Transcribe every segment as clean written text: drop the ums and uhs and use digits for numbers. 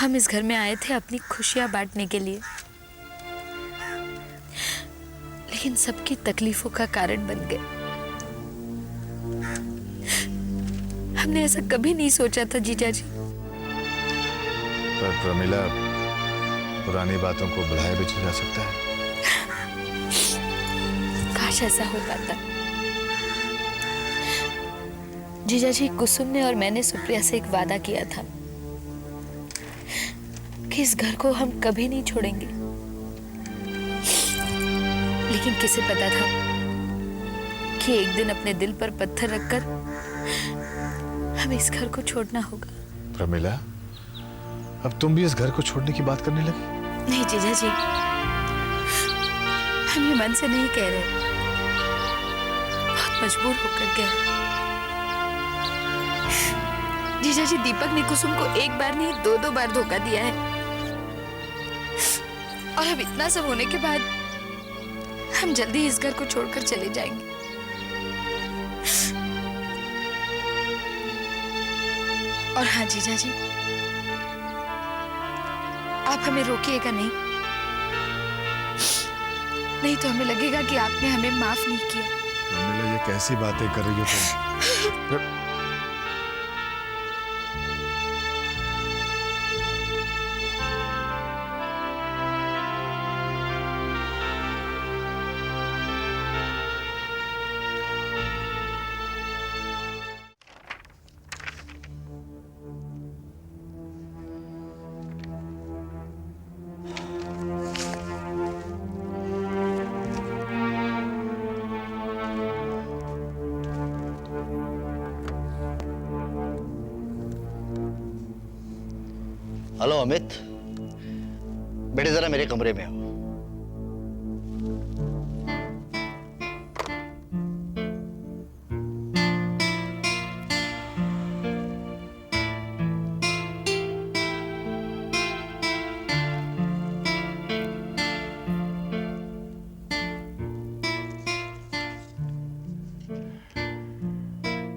हम इस घर में आए थे अपनी खुशियां बांटने के लिए, लेकिन सबकी तकलीफों का कारण बन गए। हमने ऐसा कभी नहीं सोचा था जीजा जी। पर प्रमिला, पुरानी बातों को भुलाया भी जा सकता है। काश ऐसा हो पाता। जीजा जी, कुसुम ने और मैंने सुप्रिया से एक वादा किया था कि इस घर को हम कभी नहीं छोड़ेंगे। लेकिन किसे पता था कि एक दिन अपने दिल पर पत्थर रखकर हमें इस घर को छोड़ना होगा। प्रमिला, अब तुम भी इस घर को छोड़ने की बात करने लगी? नहीं जीजा जी, हम ये मन से नहीं कह रहे, बहुत मजबूर होकर कह रहे। जीजा जी, दीपक ने कुसुम को एक बार नहीं 2-2 बार धोखा दिया है, और अब इतना सब होने के बाद हम जल्दी इस घर को छोड़कर चले जाएंगे। और हाँ जीजा जी, आप हमें रोकिएगा नहीं, नहीं तो हमें लगेगा कि आपने हमें माफ नहीं किया। प्रमिला, ये कैसी बातें कर रही हो तुम? हेलो अमित, बेटे जरा मेरे कमरे में आओ।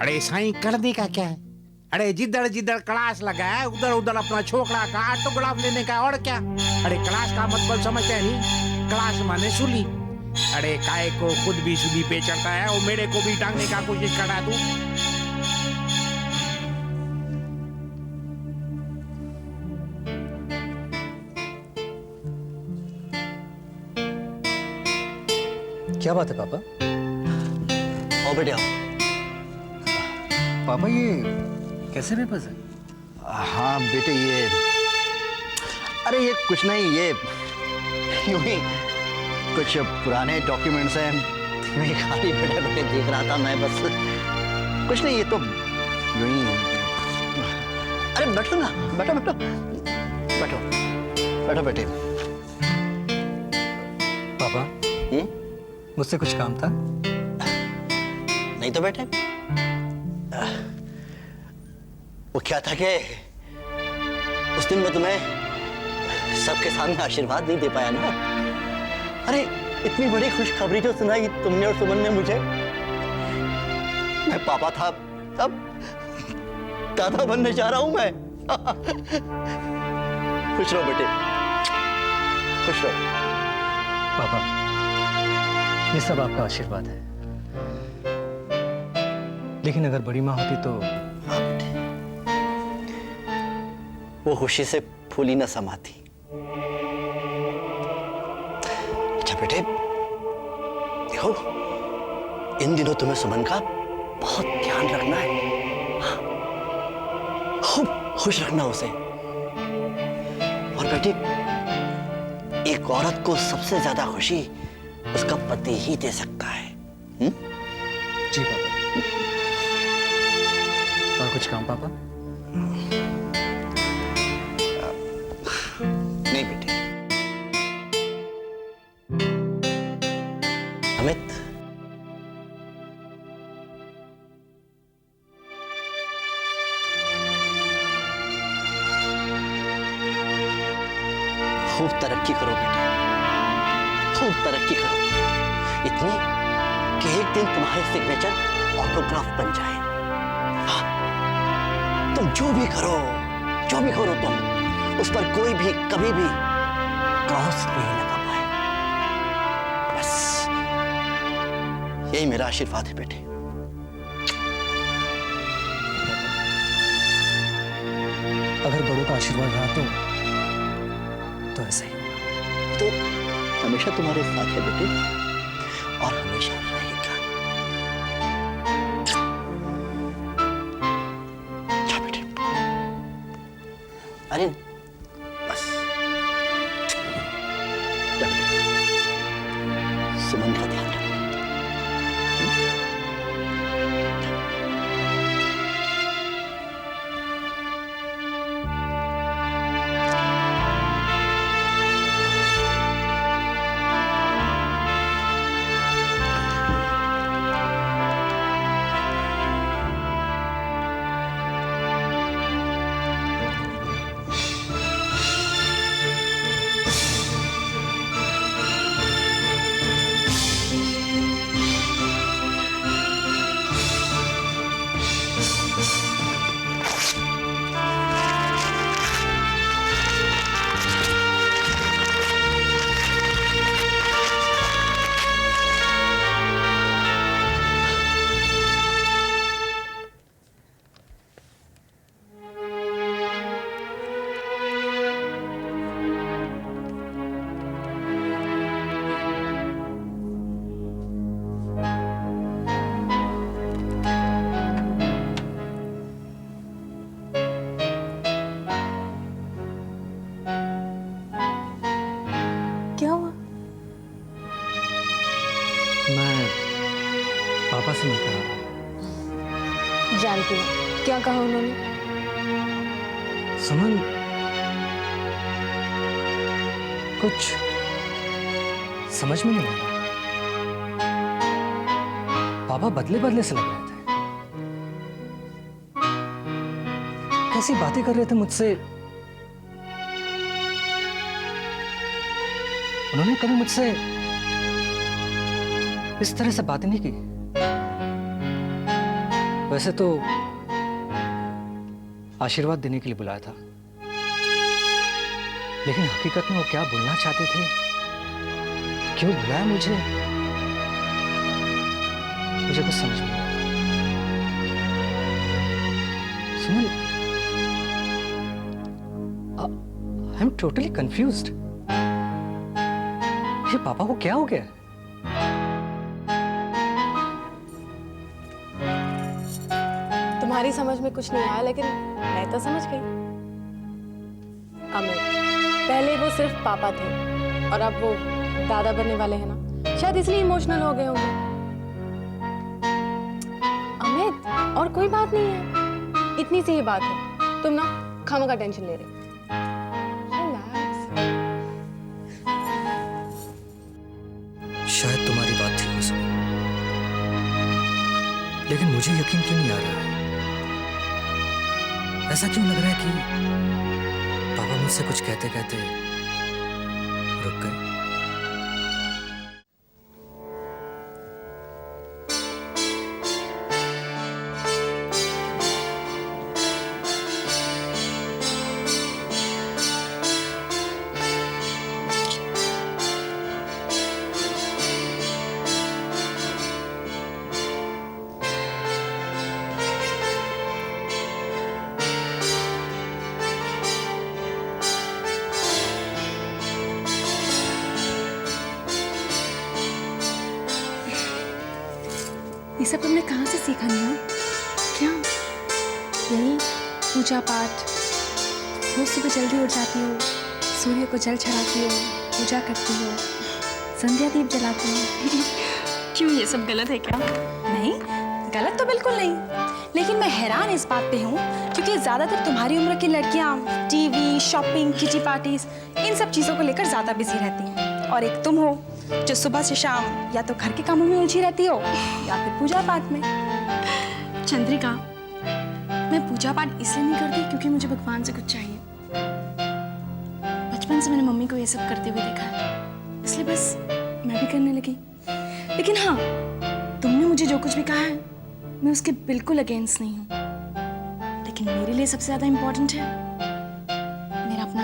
अरे साईं, करने का क्या है? अरे जिधर जिधर क्लास लगा है उधर उधर अपना छोकरा का ऑटोग्राफ लेने का, और क्या? अरे क्लास का मतलब समझते हैं नहीं? क्लास माने सूली। अरे काय को खुद भी सूली पे चढ़ता है और मेरे को भी टांगने का कोशिश कर रहा है तू। क्या बात है पापा? आओ बेटे आओ। पापा, ये कैसे पेपर्स है? हाँ बेटे, ये अरे ये कुछ नहीं, ये यूं ही कुछ पुराने डॉक्यूमेंट्स हैं, यूं ही खाली बैठे बैठे देख रहा था मैं, बस कुछ नहीं, ये तो यूं ही। अरे बैठो ना, बैठो बैठो बैठो बैठो बेटे। पापा, मुझसे कुछ काम था? नहीं तो बेटे, वो क्या था कि उस दिन मैं तुम्हें सबके सामने आशीर्वाद नहीं दे पाया ना। अरे इतनी बड़ी खुशखबरी जो सुनाई तुमने और सुमन ने मुझे, मैं पापा था, अब दादा बनने जा रहा हूं मैं। खुश रहो बेटे, खुश रहो। पापा, ये सब आपका आशीर्वाद है, लेकिन अगर बड़ी माँ होती तो। हाँ बेटे, वो खुशी से फूली न समाती। अच्छा बेटे, देखो इन दिनों तुम्हें सुमन का बहुत ध्यान रखना है, हाँ? खूब खुश रखना उसे। और बेटी, एक औरत को सबसे ज्यादा खुशी उसका पति ही दे सकता है। जी पापा। और कुछ काम पापा? नहीं बेटे। अमित, खूब तरक्की करो बेटे, खूब तरक्की करो, इतनी कि एक दिन तुम्हारे सिग्नेचर ऑटोग्राफ बन जाए। हाँ, तुम जो भी करो तुम, उस पर कोई भी कभी भी क्रॉस नहीं लगा पाए। बस यही मेरा आशीर्वाद है बेटे। अगर बड़ों का आशीर्वाद रहा तो ऐसा ही। तो हमेशा तुम्हारे साथ है बेटे और हमेशा रहेगा। जा बेटे। अरे बस जा बेटे। सुमन का ध्यान रखना। क्या हुआ? मैं पापा से मिलकर आ रहा हूँ। जानती हूँ। क्या कहा उन्होंने? सुमन, कुछ समझ में नहीं आ रहा। पापा बदले बदले से लग रहे थे। कैसी बातें कर रहे थे मुझसे। उन्होंने कभी मुझसे इस तरह से बातें नहीं की। वैसे तो आशीर्वाद देने के लिए बुलाया था, लेकिन हकीकत में वो क्या बोलना चाहते थे, क्यों बुलाया मुझे कुछ समझ में नहीं आया। सुमन, आई एम टोटली कंफ्यूज्ड। ये पापा को क्या हो गया? तुम्हारी समझ में कुछ नहीं आया, लेकिन मैं तो समझ गई। अमित, पहले वो सिर्फ पापा थे और अब वो दादा बनने वाले हैं ना, शायद इसलिए इमोशनल हो गए होंगे। अमित, और कोई बात नहीं है, इतनी सी ही बात है। तुम ना खामों का टेंशन ले रहे हो। शायद तुम्हारी बात ठीक हो सुमन, लेकिन मुझे यकीन क्यों नहीं आ रहा है। ऐसा क्यों लग रहा है कि पापा मुझसे कुछ कहते कहते रुक गए। ये सब तुमने कहाँ से सीखा निया? क्या? यही पूजा पाठ। रोज सुबह जल्दी उठ जाती हो, सूर्य को जल चढ़ाती हो, पूजा करती हो, संध्या दीप जलाती हो। क्यों, ये सब गलत है क्या? नहीं, गलत तो बिल्कुल नहीं, लेकिन मैं हैरान इस बात पे हूँ क्योंकि ज़्यादातर तुम्हारी उम्र की लड़कियाँ टीवी, शॉपिंग, किटी पार्टीज, इन सब चीज़ों को लेकर ज़्यादा बिजी रहती हैं, और एक तुम हो जो सुबह से शाम या तो घर के कामों में उलझी रहती हो या फिर पूजा पाठ में। चंद्रिका, मैं पूजा पाठ इसलिए नहीं करती क्योंकि मुझे भगवान से कुछ चाहिए। बचपन से मैंने मम्मी को ये सब करते हुए देखा है, इसलिए बस मैं भी करने लगी। लेकिन हाँ, तुमने मुझे जो कुछ भी कहा है मैं उसके बिल्कुल अगेंस्ट नहीं हूँ, लेकिन मेरे लिए सबसे ज्यादा इम्पोर्टेंट है मेरा अपना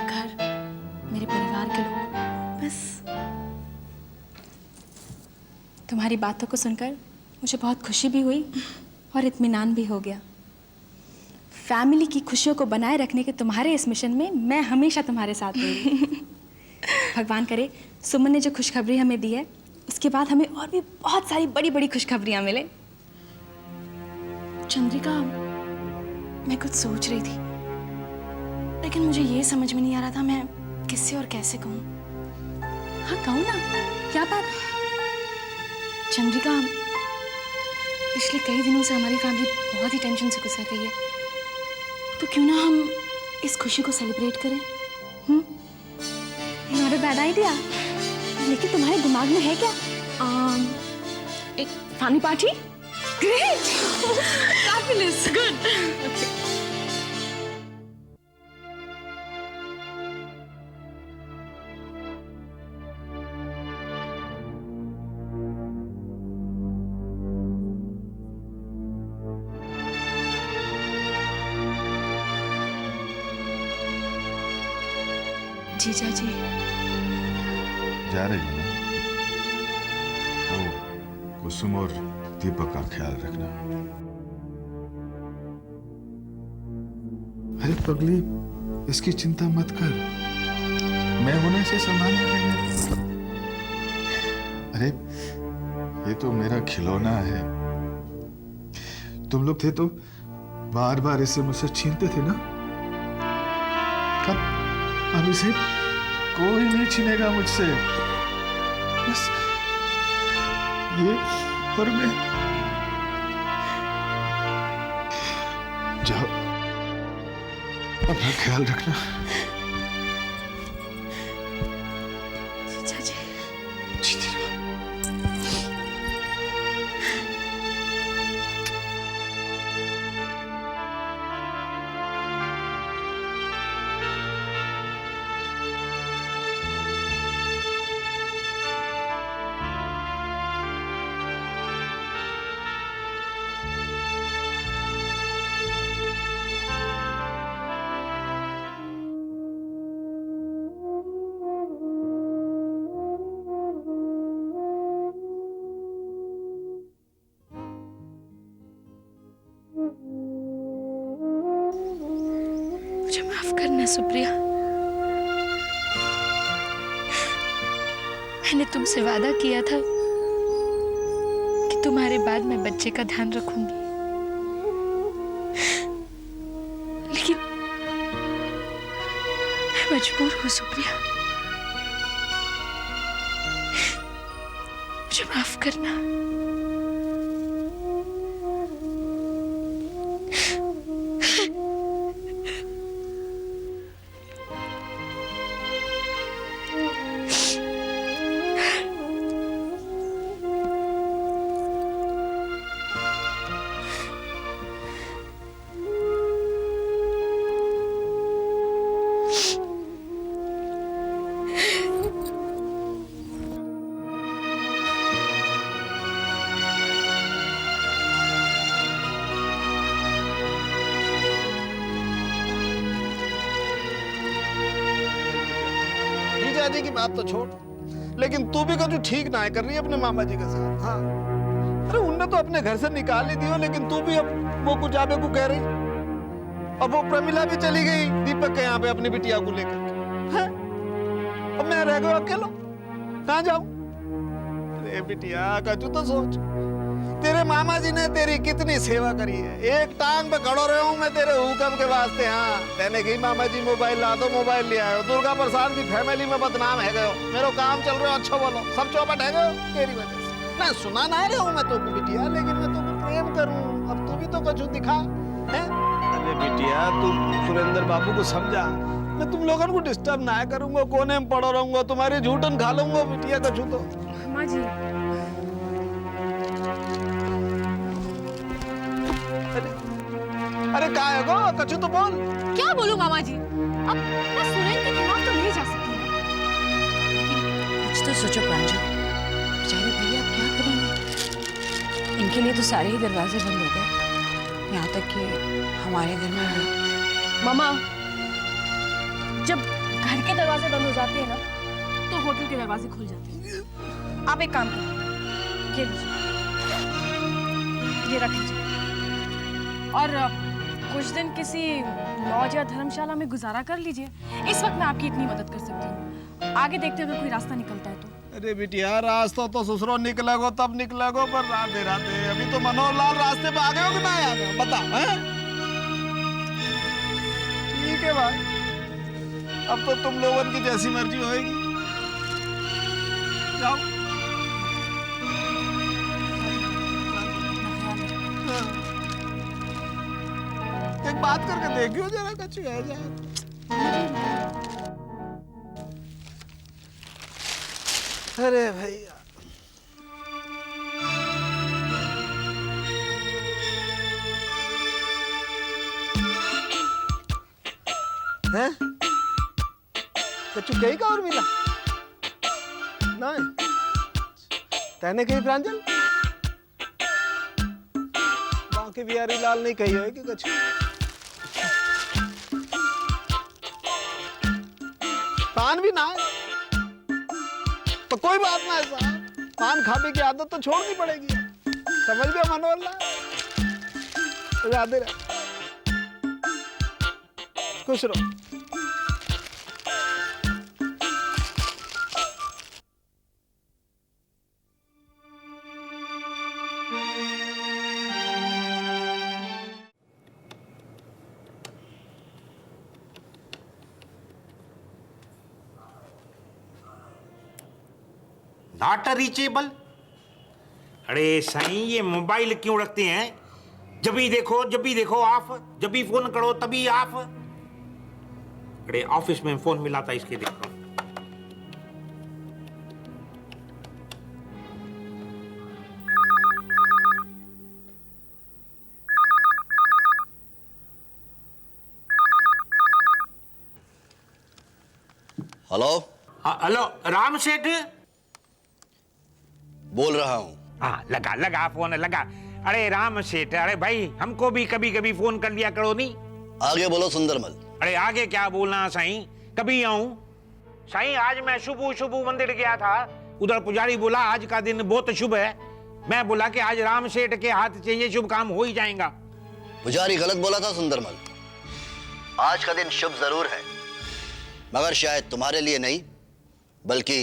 तुम्हारी बातों को सुनकर मुझे बहुत खुशी भी हुई और इत्मीनान भी हो गया। फैमिली की खुशियों को बनाए रखने के तुम्हारे इस मिशन में मैं हमेशा तुम्हारे साथ रहूंगी। भगवान करे सुमन ने जो खुशखबरी हमें दी है उसके बाद हमें और भी बहुत सारी बड़ी बड़ी खुशखबरियां मिले। चंद्रिका, मैं कुछ सोच रही थी, लेकिन मुझे ये समझ में नहीं आ रहा था मैं किससे और कैसे कहूँ। हाँ कहो ना, क्या बात? चंद्रिका, पिछले कई दिनों से हमारी फैमिली बहुत ही टेंशन से गुजर रही है, तो क्यों ना हम इस खुशी को सेलिब्रेट करें? Not a bad idea. लेकिन तुम्हारे दिमाग में है क्या? एक family party? Great! Fabulous! Good! जीजा जी, जा रही हो ना? वो कुसुम और दीपक का ख्याल रखना। अरे पगली, इसकी चिंता मत कर, मैं होने से संभाल लेंगे। अरे ये तो मेरा खिलौना है, तुम लोग थे तो बार बार इसे मुझसे छीनते थे ना। अब इसे कोई नहीं छीनेगा मुझसे। बस ये और मैं। जाओ, अपना ख्याल रखना। जीजा जी। जीती रहो। मुझे माफ करना सुप्रिया, मैंने तुमसे वादा किया था कि तुम्हारे बाद मैं बच्चे का ध्यान रखूंगी, लेकिन मैं मजबूर हूं सुप्रिया, मुझे माफ करना। जी की बात तो छोड़, लेकिन तू भी कुछ ठीक ना है कर रही है अपने मामा जी के साथ। हाँ, अरे उनने तो अपने घर से निकाल ही दियो, लेकिन तू भी अब वो कुछ आबे को कह रही। अब वो प्रमिला भी चली गई दीपक के यहाँ पे अपनी बिटिया को लेकर। अब मैं रह गया अकेला, कहाँ जाऊं? अरे बिटिया का तू तो सोच, तेरे मामा जी ने तेरी कितनी सेवा करी है, एक टांग पे खड़ो रहा हूं मैं तेरे हुक्म के वास्ते। हाँ, मैंने कही मामा जी मोबाइल ला दो, मोबाइल ले आयो। दुर्गा प्रसाद की फैमिली में बदनाम है गयो, मेरा काम चल रहा है, अच्छा बोलो, सब चौपट है गयो तेरी वजह से। मैं सुना ना रहा हूं मैं तो बिटिया, लेकिन मैं तो प्रेम करूं, अब तू भी तो कुछ दिखा है। अरे बिटिया तुम सुरेंद्र बाबू को समझा, मैं तुम लोगों को डिस्टर्ब ना करूंगा, कोने में पड़ो रहूंगा, तुम्हारी झूठन खा लूंगा बिटिया का झूठो। मामा जी, अरे क्या है गो, कछु तो बोल। क्या बोलूं मामा जी? अब मैं सुरेंद्र के खिलाफ तो नहीं जा सकती, कुछ तो सोचो प्रांजल, बेचारे भैया क्या करेंगे? इनके लिए तो सारे ही दरवाजे बंद हो गए, यहाँ तक कि हमारे घर में भी। मामा, जब घर के दरवाजे बंद हो जाते हैं ना, तो होटल के दरवाजे खुल जाते हैं। आप एक काम करो, ये लीजिए, ये रख लीजिए। और कुछ दिन किसी लॉज या धर्मशाला में गुजारा कर लीजिए। इस वक्त मैं आपकी इतनी मदद कर सकती हूँ, आगे देखते हुए कोई रास्ता निकलता है तो। अरे बिटिया, रास्ता तो ससुरो निकलेगो तब निकलेगो, पर राधे राधे, अभी तो मनोहर लाल रास्ते पे आ गए हो कि नहीं आ गए, बता। हैं? ठीक है भाई, अब तो तुम लोगों की जैसी मर्जी होएगी। जाओ। हाँ। एक बात करके देखियो जरा, कच्ची है जा। अरे भैया, हैं? कच्चू कहीं का और मिला? नहीं, तैने कहीं प्रांजल? बाकी बिहारी लाल नहीं कही होगी कच्चू। पान भी ना है तो कोई बात ना है साहब, पान खाने की आदत तो छोड़नी पड़ेगी, समझ गए मनोहर लाल? राधे राधे, खुश रहो। Not reachable. अरे साईं, ये मोबाइल क्यों रखते हैं? जब भी देखो ऑफ, जब भी फोन करो तभी ऑफ। अरे ऑफिस में फोन मिला था, इसके देखो। हेलो, हेलो, राम सेठ बोल रहा हूँ। हाँ, लगा फोन लगा। अरे राम सेठ, अरे भाई हमको भी कभी कभी फोन कर लिया करो नहीं। आगे बोलो सुंदरमल। अरे आगे क्या बोलना साईं, कभी आऊं? साईं, आज मैं शुभ मंदिर गया था, उधर पुजारी बोला आज का दिन बहुत शुभ है। मैं बोला कि आज राम सेठ के हाथ से ये शुभ काम हो ही जाएगा। पुजारी गलत बोला था सुंदरमल, आज का दिन शुभ जरूर है, मगर शायद तुम्हारे लिए नहीं बल्कि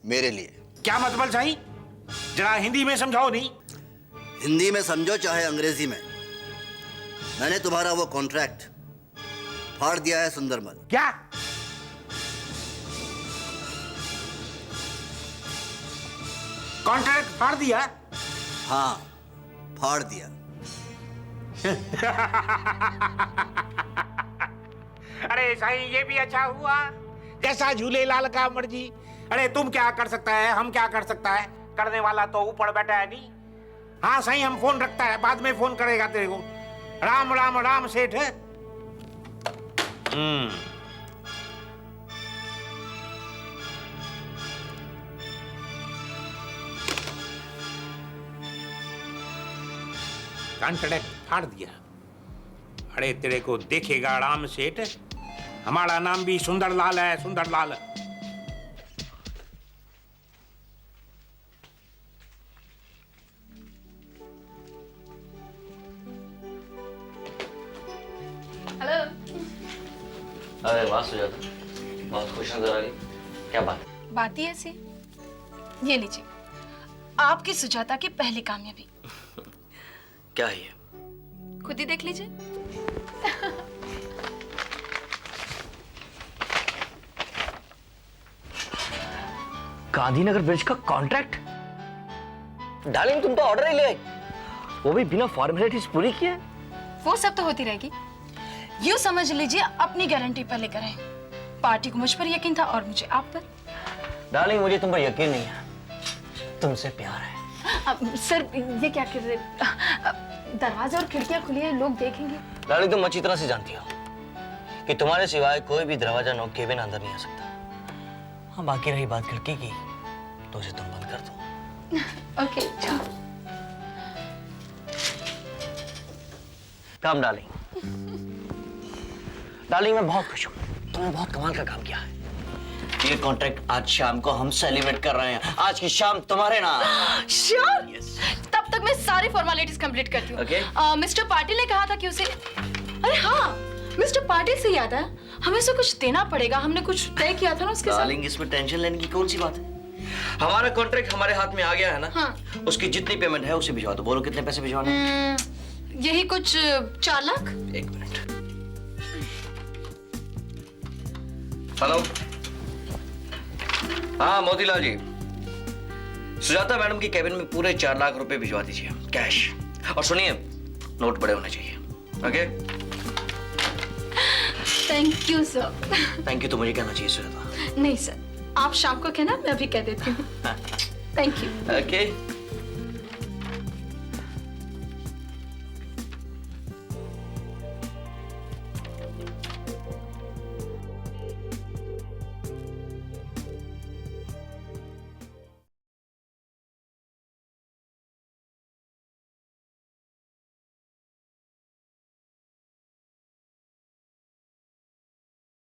मेरे लिए। क्या मतलब साईं? जरा हिंदी में समझाओ नहीं। हिंदी में समझो चाहे अंग्रेजी में, मैंने तुम्हारा वो कॉन्ट्रैक्ट फाड़ दिया है सुंदरमल। क्या? कॉन्ट्रैक्ट फाड़ दिया? हाँ, फाड़ दिया। अरे साईं, ये भी अच्छा हुआ, जैसा झूलेलाल का मर्जी। अरे तुम क्या कर सकता है, हम क्या कर सकता है, करने वाला तो ऊपर बैठा है नहीं। हाँ साईं, हम फोन रखता है, बाद में फोन करेगा तेरे को। राम राम राम सेठ है। कॉन्ट्रैक्ट फाड़ दिया। अरे तेरे को देखेगा राम सेठ, हमारा नाम भी सुंदरलाल है, सुंदरलाल। हेलो। अरे वाह सुजाता, बहुत खुश नजर आ रही। क्या बात? बात ही ऐसी। ये लीजिए, आपकी सुजाता की पहली कामयाबी। क्या है ये? खुद ही देख लीजिए। गांधीनगर ब्रिज का कॉन्ट्रैक्ट? डार्लिंग, तुम तो ऑर्डर ही ले आई, वो भी बिना फॉर्मेलिटीज पूरी किए। वो सब तो होती रहेगी, यूं समझ लीजिए अपनी गारंटी पर लेकर आए। पार्टी को मुझ पर यकीन था और मुझे आप पर। डार्लिंग, मुझे तुम पर यकीन नहीं है, तुमसे प्यार है। सर, ये क्या कर रहे? दरवाजा और खिड़कियां खुली है, लोग देखेंगे। डार्लिंग, तुम अच्छी तरह से जानती हो कि तुम्हारे सिवाय कोई भी दरवाजा नॉक किए बिना अंदर नहीं आ सकता। हाँ, बाकी रही बात खिड़की की, तो उसे तुम बंद कर दो। ओके, जाओ। काम डार्लिंग, डार्लिंग मैं बहुत खुश हूँ, तुमने बहुत कमाल का काम किया है। ये कॉन्ट्रैक्ट आज शाम को हम सेलिब्रेट कर रहे हैं। आज की शाम तुम्हारे नाम। श्योर। Yes. तब तक मैं सारी फॉर्मेलिटीज कंप्लीट करती हूँ। Okay. मिस्टर पाटिल ने कहा था कि उसे, अरे हाँ, मिस्टर पाटिल से याद है, हमें उसे कुछ देना पड़ेगा। हमने कुछ तय किया था ना उसके साथ। डार्लिंग, इसमें टेंशन लेने की कौन सी बात है? हमारा कॉन्ट्रैक्ट हमारे हाथ में आ गया है ना। हाँ। उसकी जितनी पेमेंट है उसे भिजवा दो। बोलो कितने पैसे भिजवाने हैं? यही कुछ 4 लाख। एक मिनट। हेलो। हाँ मोतीलाल जी, सुजाता मैडम की कैबिन में पूरे 4 लाख रुपए भिजवा दीजिए कैश। और सुनिए, नोट बड़े होने चाहिए। Okay? Thank you sir. Thank you तो मुझे कहना चाहिए सुजाता। नहीं सर, आप शाम को कहना, मैं अभी कह देती हूँ। Thank you. ओके